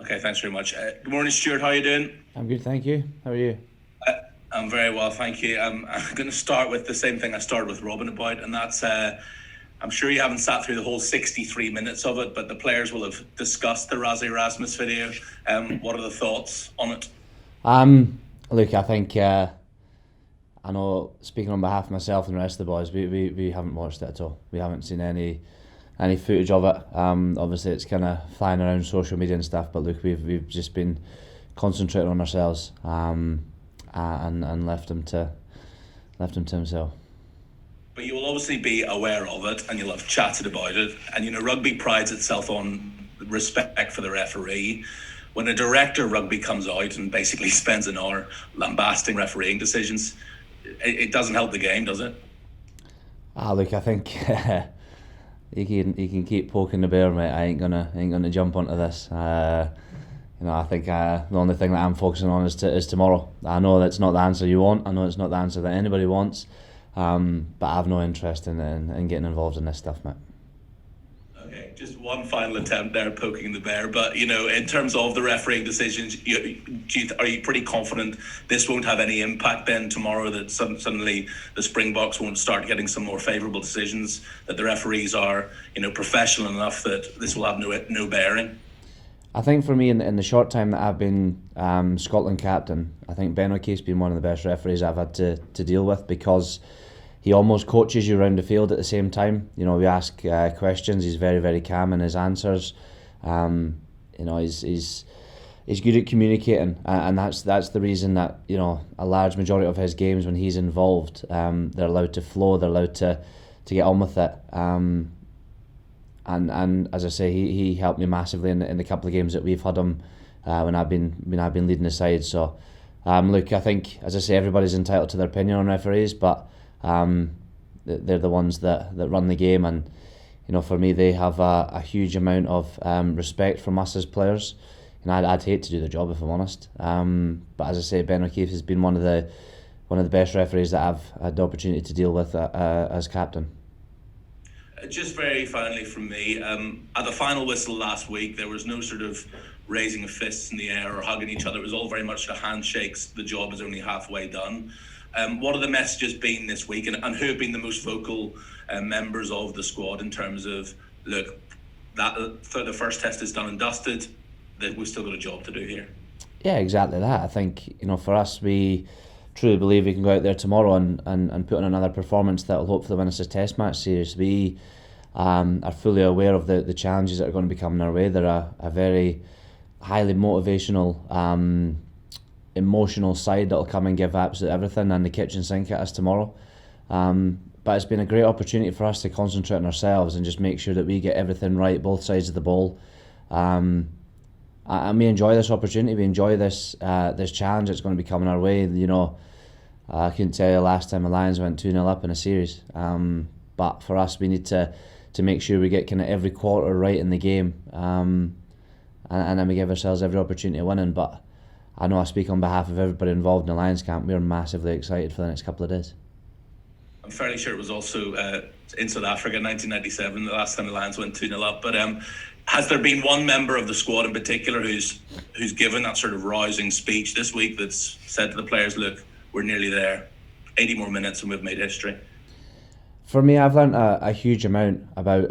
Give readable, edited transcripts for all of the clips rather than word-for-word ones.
Okay, thanks very much. Good morning, Stuart. How are you doing? I'm good, thank you. How are you? I'm very well, thank you. I'm going to start with the same thing I started with Robin about, and that's I'm sure you haven't sat through the whole 63 minutes of it, but the players will have discussed the Razzie Erasmus video. What are the thoughts on it? Look, I think I know, speaking on behalf of myself and the rest of the boys, we haven't watched it at all. We haven't seen any footage of it. Obviously, it's kind of flying around social media and stuff. But look, we've just been concentrating on ourselves, and left him to himself. But you will obviously be aware of it, and you'll have chatted about it. And rugby prides itself on respect for the referee. When a director of rugby comes out and basically spends an hour lambasting refereeing decisions, it doesn't help the game, does it? Look, I think you can keep poking the bear, mate. I ain't gonna jump onto this. I think the only thing that I'm focusing on is tomorrow. I know that's not the answer you want. I know it's not the answer that anybody wants. But I have no interest in getting involved in this stuff, mate. Okay, just one final attempt there, poking the bear. But in terms of the refereeing decisions, are you pretty confident this won't have any impact then tomorrow? That suddenly the Springboks won't start getting some more favourable decisions? That the referees are professional enough that this will have no bearing? I think for me, in the short time that I've been Scotland captain, I think Ben O'Keefe's been one of the best referees I've had to deal with, because he almost coaches you around the field at the same time. We ask questions. He's very, very calm in his answers. He's good at communicating, and that's the reason that a large majority of his games, when he's involved, they're allowed to flow. They're allowed to get on with it. And as I say, he helped me massively in the couple of games that we've had him when I've been leading the side. So look, I think, as I say, everybody's entitled to their opinion on referees, but they're the ones that run the game, and for me, they have a huge amount of respect from us as players. I'd hate to do the job, if I'm honest. But as I say, Ben O'Keefe has been one of the best referees that I've had the opportunity to deal with as captain. Just very finally from me, at the final whistle last week, there was no sort of raising of fists in the air or hugging each other. It was all very much the handshakes. The job is only halfway done. What are the messages been this week, and who have been the most vocal members of the squad in terms of, look, that the first test is done and dusted, that we've still got a job to do here? Yeah, exactly that. I think, for us, we truly believe we can go out there tomorrow and put on another performance that will hopefully win us a test match series. We are fully aware of the challenges that are going to be coming our way. They're a very highly motivational, emotional side that will come and give absolutely everything and the kitchen sink at us tomorrow. But it's been a great opportunity for us to concentrate on ourselves and just make sure that we get everything right, both sides of the ball. And we enjoy this opportunity. We enjoy this challenge that's going to be coming our way. I couldn't tell you the last time the Lions went 2-0 up in a series. But for us, we need to make sure we get kind of every quarter right in the game, and then we give ourselves every opportunity of winning. But I know I speak on behalf of everybody involved in the Lions camp. We're massively excited for the next couple of days. I'm fairly sure it was also in South Africa in 1997, the last time the Lions went 2-0 up. But has there been one member of the squad in particular who's given that sort of rousing speech this week that's said to the players, look, we're nearly there, 80 more minutes and we've made history? For me, I've learnt a huge amount about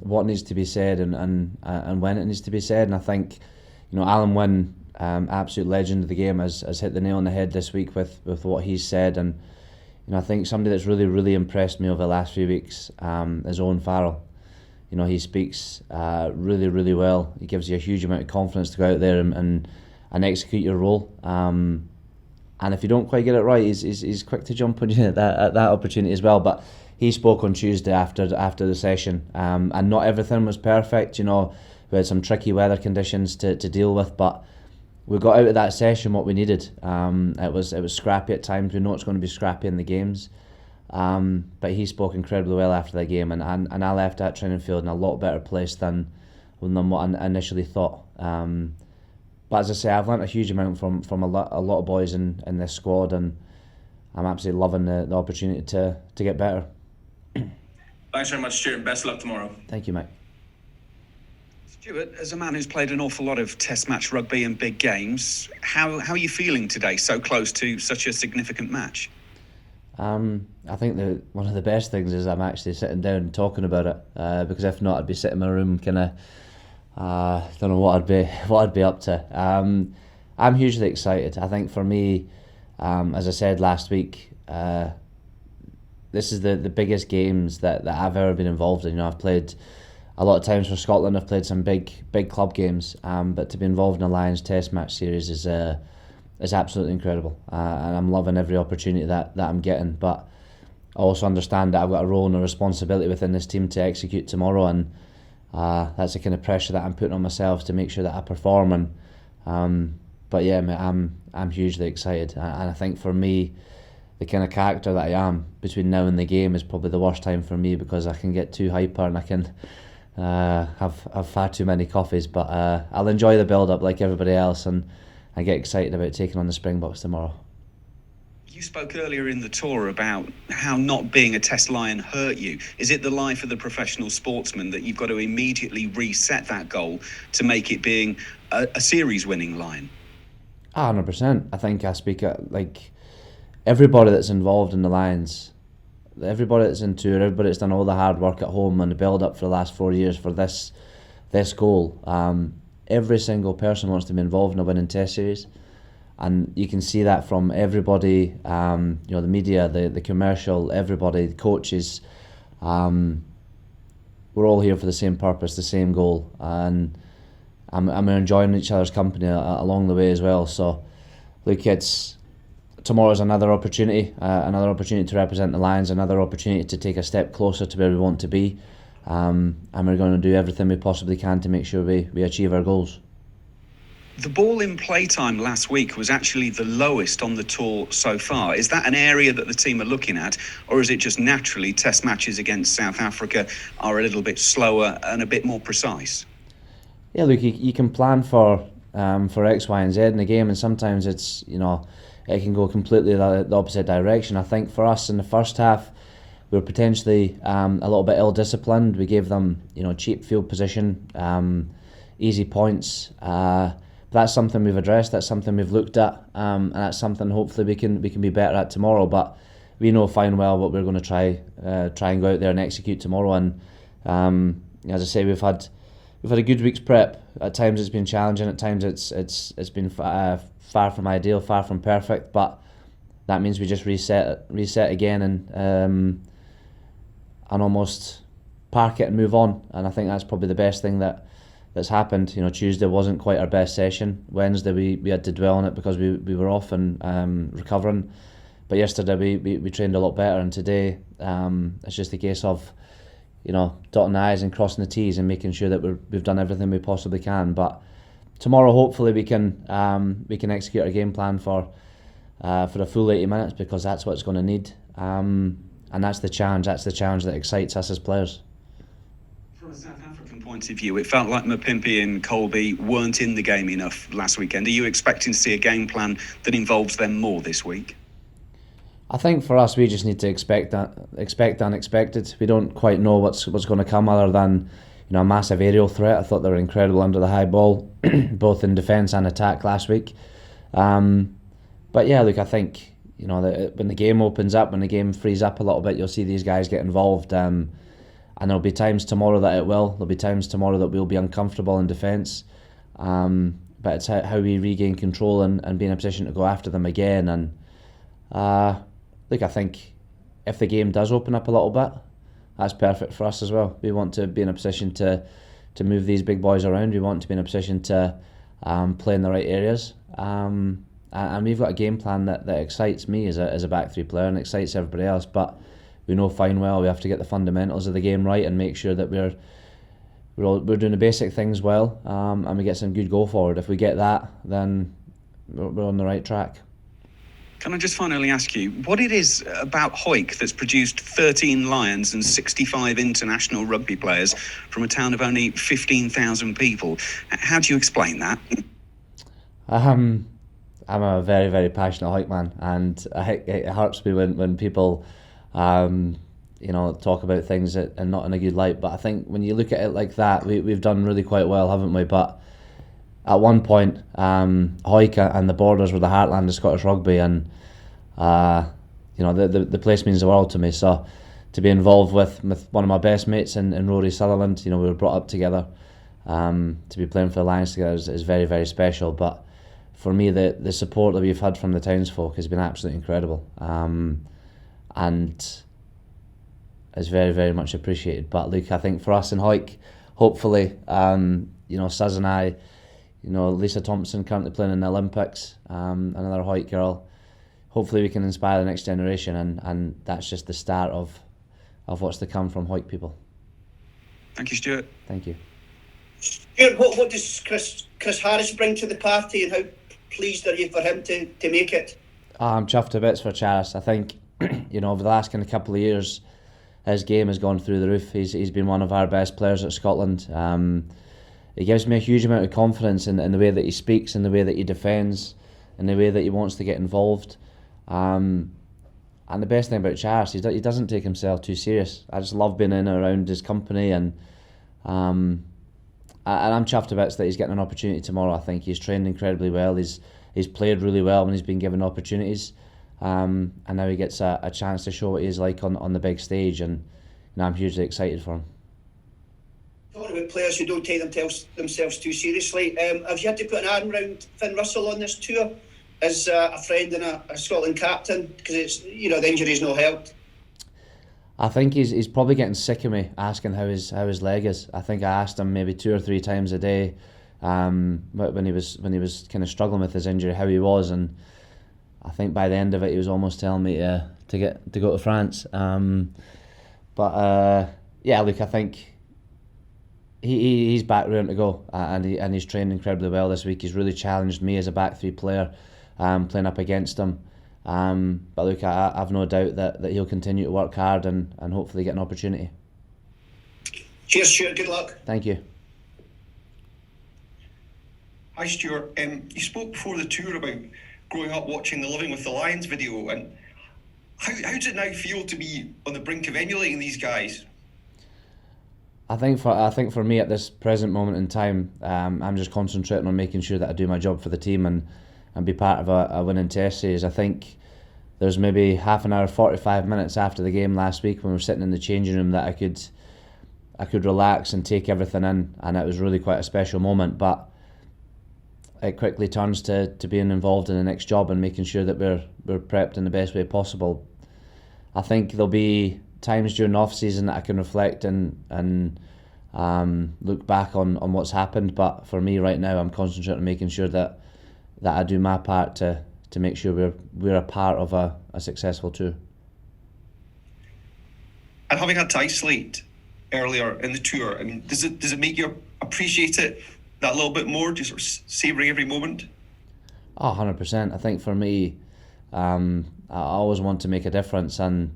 what needs to be said and when it needs to be said. And I think, Alan Wynne, absolute legend of the game, has hit the nail on the head this week with what he's said. And I think somebody that's really, really impressed me over the last few weeks is Owen Farrell. He speaks really, really well. He gives you a huge amount of confidence to go out there and execute your role. And if you don't quite get it right, he's quick to jump on you at that opportunity as well. But he spoke on Tuesday after the session, and not everything was perfect. We had some tricky weather conditions to deal with, but we got out of that session what we needed. It was scrappy at times. We know it's going to be scrappy in the games, but he spoke incredibly well after the game, and I left that training field in a lot better place than what I initially thought. But as I say, I've learnt a huge amount from a lot of boys in this squad, and I'm absolutely loving the opportunity to get better. Thanks very much, Stuart, and best of luck tomorrow. Thank you, mate. Stuart, as a man who's played an awful lot of Test match rugby and big games, how are you feeling today, so close to such a significant match? I think that one of the best things is I'm actually sitting down and talking about it, because if not, I'd be sitting in my room kind of don't know what I'd be up to. I'm hugely excited. I think for me, as I said last week, this is the biggest games that I've ever been involved in. I've played a lot of times for Scotland. I've played some big club games, but to be involved in a Lions Test match series is absolutely incredible, and I'm loving every opportunity that I'm getting. But I also understand that I've got a role and a responsibility within this team to execute tomorrow, and that's the kind of pressure that I'm putting on myself to make sure that I perform. But yeah, mate, I'm hugely excited, and I think for me, the kind of character that I am between now and the game is probably the worst time for me, because I can get too hyper and I can have far too many coffees. But I'll enjoy the build up like everybody else, and I get excited about taking on the Springboks tomorrow. You spoke earlier in the tour about how not being a Test Lion hurt you. Is it the life of the professional sportsman that you've got to immediately reset that goal to make it being a series-winning Lion? 100%. I think I speak like everybody that's involved in the Lions, everybody that's in tour, everybody that's done all the hard work at home and the build up for the last 4 years for this goal. Every single person wants to be involved in a winning Test series, and you can see that from everybody. The media, the commercial, everybody, the coaches. We're all here for the same purpose, the same goal, and I'm enjoying each other's company along the way as well. So, look, tomorrow's another opportunity to represent the Lions, another opportunity to take a step closer to where we want to be. And we're going to do everything we possibly can to make sure we achieve our goals. The ball in play time last week was actually the lowest on the tour so far. Is that an area that the team are looking at, or is it just naturally Test matches against South Africa are a little bit slower and a bit more precise? Yeah, look, you can plan for X, Y, and Z in the game, and sometimes it can go completely the opposite direction. I think for us in the first half, we were potentially a little bit ill-disciplined. We gave them, cheap field position, easy points. That's something we've addressed. That's something we've looked at, and that's something hopefully we can be better at tomorrow. But we know fine well what we're going to try and go out there and execute tomorrow. And as I say, we've had a good week's prep. At times it's been challenging. At times it's been far from ideal, far from perfect. But that means we just reset again and almost park it and move on. And I think that's probably the best thing that's happened. Tuesday wasn't quite our best session. Wednesday we had to dwell on it because we were off and recovering. But yesterday we trained a lot better, and today it's just a case of dotting the I's and crossing the T's and making sure that we've done everything we possibly can. But tomorrow hopefully we can execute our game plan for a full 80 minutes, because that's what it's going to need. And that's the challenge. That's the challenge that excites us as players. From a South African point of view, it felt like Mapimpi and Colby weren't in the game enough last weekend. Are you expecting to see a game plan that involves them more this week? I think for us, we just need to expect the unexpected. We don't quite know what's going to come, other than a massive aerial threat. I thought they were incredible under the high ball, both in defence and attack last week. But yeah, look, I think when the game opens up, when the game frees up a little bit, you'll see these guys get involved. And there'll be times tomorrow that it will. There'll be times tomorrow that we'll be uncomfortable in defence. But it's how we regain control and be in a position to go after them again. And look, I think if the game does open up a little bit, that's perfect for us as well. We want to be in a position to move these big boys around. We want to be in a position to play in the right areas. And we've got a game plan that excites me as a back three player and excites everybody else. But we know fine well we have to get the fundamentals of the game right and make sure that we're doing the basic things well, and we get some good go forward. If we get that, then we're on the right track. Can I just finally ask you what it is about Hawick that's produced 13 Lions and 65 international rugby players from a town of only 15,000 people? How do you explain that? I'm a very, very passionate Hawick man, and it hurts me when people talk about things and not in a good light. But I think when you look at it like that, we've done really quite well, haven't we? But at one point, Hawick and the Borders were the heartland of Scottish rugby, and the place means the world to me. So to be involved with one of my best mates in Rory Sutherland, we were brought up together. To be playing for the Lions together is very, very special. But for me, the support that we've had from the townsfolk has been absolutely incredible, and is very, very much appreciated. But look, I think for us in Hawick, hopefully, Suz and I, Lisa Thompson currently playing in the Olympics, another Hawick girl. Hopefully we can inspire the next generation, and that's just the start of what's to come from Hawick people. Thank you, Stuart. Thank you. Stuart, what does Chris Harris bring to the party, and how pleased are you for him to make it? I'm chuffed to bits for Charis. I think, over the last kind of couple of years, his game has gone through the roof. He's been one of our best players at Scotland. It gives me a huge amount of confidence in the way that he speaks, in the way that he defends, in the way that he wants to get involved. And the best thing about Charis, he doesn't take himself too serious. I just love being in and around his company, and I'm chuffed to bits that he's getting an opportunity tomorrow. I think he's trained incredibly well. He's played really well when he's been given opportunities. And now he gets a chance to show what he's like on the big stage, and I'm hugely excited for him. Talking about players who don't take themselves too seriously, have you had to put an arm around Finn Russell on this tour as a friend and a Scotland captain, because it's the injury's no helped? I think he's probably getting sick of me asking how his leg is. I think I asked him maybe 2 or 3 times a day when he was kind of struggling with his injury, how he was, and I think by the end of it he was almost telling me to go to France. Look, I think he's back ready to go, and he's trained incredibly well this week. He's really challenged me as a back 3 player, playing up against him. But look, I've no doubt that he'll continue to work hard and hopefully get an opportunity. Cheers, Stuart. Good luck. Thank you. Hi, Stuart. You spoke before the tour about growing up watching the Living with the Lions video, and how does it now feel to be on the brink of emulating these guys? I think for me at this present moment in time, I'm just concentrating on making sure that I do my job for the team and be part of a winning test series. I think there's maybe half an hour, 45 minutes after the game last week when we were sitting in the changing room that I could relax and take everything in, and it was really quite a special moment. But it quickly turns to being involved in the next job and making sure that we're prepped in the best way possible. I think there'll be times during the off season that I can reflect and look back on what's happened, but for me right now I'm concentrating on making sure that I do my part to make sure we're a part of a successful tour. And having had to isolate earlier in the tour, I mean, does it make you appreciate it that little bit more, just sort of savouring every moment? 100%. I think for me, I always want to make a difference, and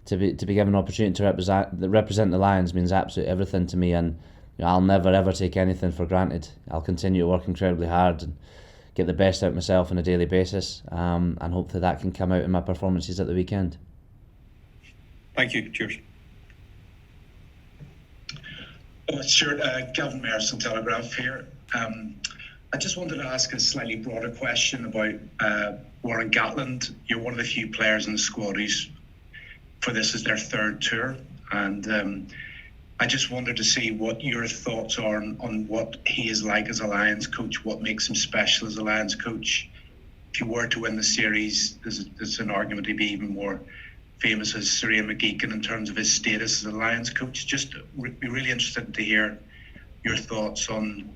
to be given an opportunity to represent the Lions means absolutely everything to me, and I'll never ever take anything for granted. I'll continue to work incredibly hard and get the best out of myself on a daily basis, and hopefully that can come out in my performances at the weekend. Thank you. Cheers. Stuart, Gavin Merson, Telegraph here. I just wanted to ask a slightly broader question about Warren Gatland. You're one of the few players in the squad who's, for this is their 3rd tour, and I just wanted to see what your thoughts are on what he is like as a Lions coach, what makes him special as a Lions coach. If you were to win the series, there's an argument to be even more famous as Sir Ian McGeechan in terms of his status as a Lions coach. Just be really interested to hear your thoughts on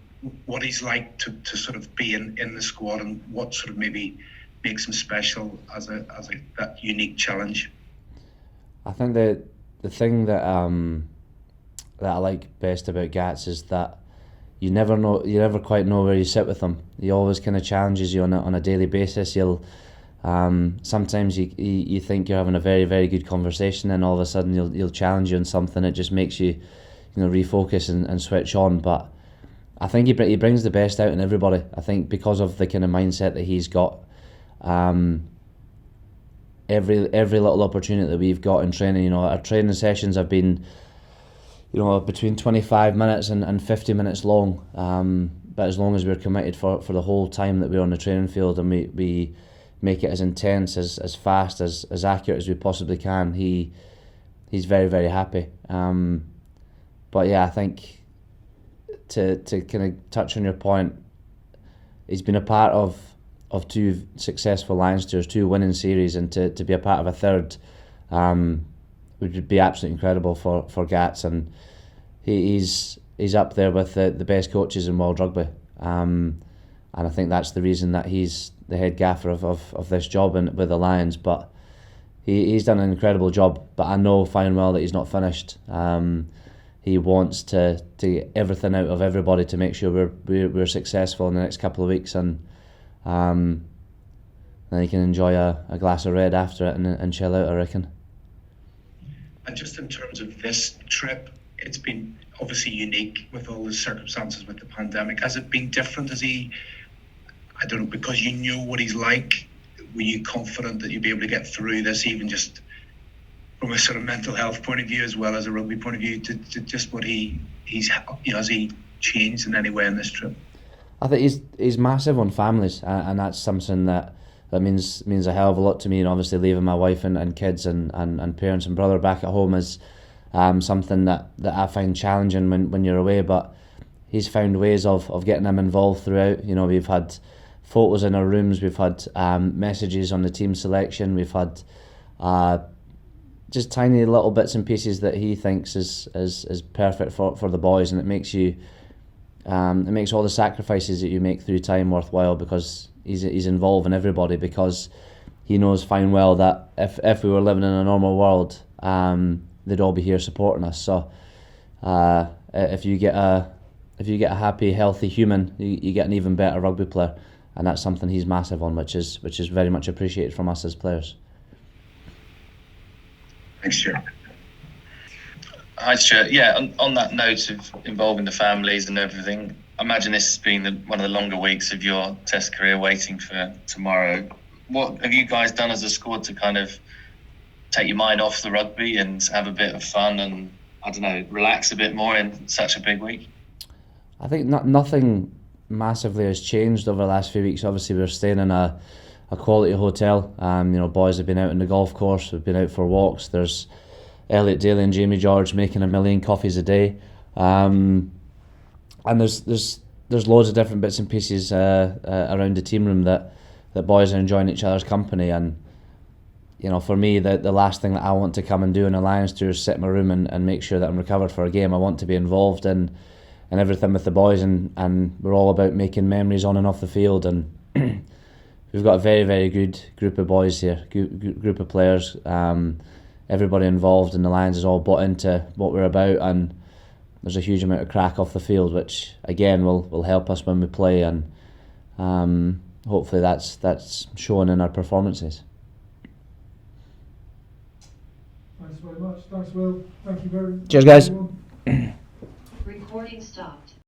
what he's like to sort of be in the squad, and what sort of maybe makes him special as that unique challenge. I think that the thing that I like best about Gats is that you never quite know where you sit with him. He always kind of challenges you on a daily basis. You'll sometimes you think you're having a very, very good conversation, and all of a sudden he'll challenge you on something. It just makes you refocus and switch on. But I think he brings the best out in everybody. I think because of the kind of mindset that he's got, every little opportunity that we've got in training. You know, our training sessions have been, you know, between 25 minutes and 50 minutes long. But as long as we're committed for the whole time that we're on the training field, and we make it as intense, as fast, as accurate as we possibly can, he's very, very happy. But yeah, I think to kind of touch on your point, he's been a part of 2 successful Lions tours, 2 winning series, and to be a part of a third would be absolutely incredible for Gats, and he's up there with the best coaches in world rugby, and I think that's the reason that he's the head gaffer of this job and with the Lions. But he's done an incredible job, but I know fine well that he's not finished. He wants to get everything out of everybody to make sure we're successful in the next couple of weeks, and then he can enjoy a glass of red after it and chill out, I reckon. And just in terms of this trip, it's been obviously unique with all the circumstances with the pandemic. Has it been different? I don't know, because you knew what he's like, were you confident that you'd be able to get through this, even just from a sort of mental health point of view as well as a rugby point of view, to just what he's, you know, has he changed in any way in this trip? I think he's massive on families, and that's something that means a hell of a lot to me. And obviously leaving my wife and kids and parents and brother back at home is something that I find challenging when you're away. But he's found ways of getting them involved throughout. You know, we've had photos in our rooms, we've had messages on the team selection, we've had just tiny little bits and pieces that he thinks is perfect for the boys, and it makes you it makes all the sacrifices that you make through time worthwhile, because he's involving everybody, because he knows fine well that if we were living in a normal world, they'd all be here supporting us. So if you get a happy, healthy human, you get an even better rugby player, and that's something he's massive on, which is very much appreciated from us as players. Thanks, Stuart. Hi, Stuart. Yeah, on that note of involving the families and everything, I imagine this has been one of the longer weeks of your Test career, waiting for tomorrow. What have you guys done as a squad to kind of take your mind off the rugby and have a bit of fun and, I don't know, relax a bit more in such a big week? I think nothing massively has changed over the last few weeks. Obviously, we're staying in a quality hotel. You know, boys have been out on the golf course, we've been out for walks. There's Elliot Daly and Jamie George making 1 million coffees a day, and there's loads of different bits and pieces around the team room that boys are enjoying each other's company. And you know, for me, the last thing that I want to come and do in a Lions tour is sit in my room and make sure that I'm recovered for a game. I want to be involved in everything with the boys, and we're all about making memories on and off the field. And we've got a very, very good group of boys here, group of players. Everybody involved in the Lions is all bought into what we're about, and there's a huge amount of crack off the field, which again will help us when we play, and hopefully that's shown in our performances. Thanks very much. Thanks, Will. Thank you very much. Cheers, guys. Recording stopped.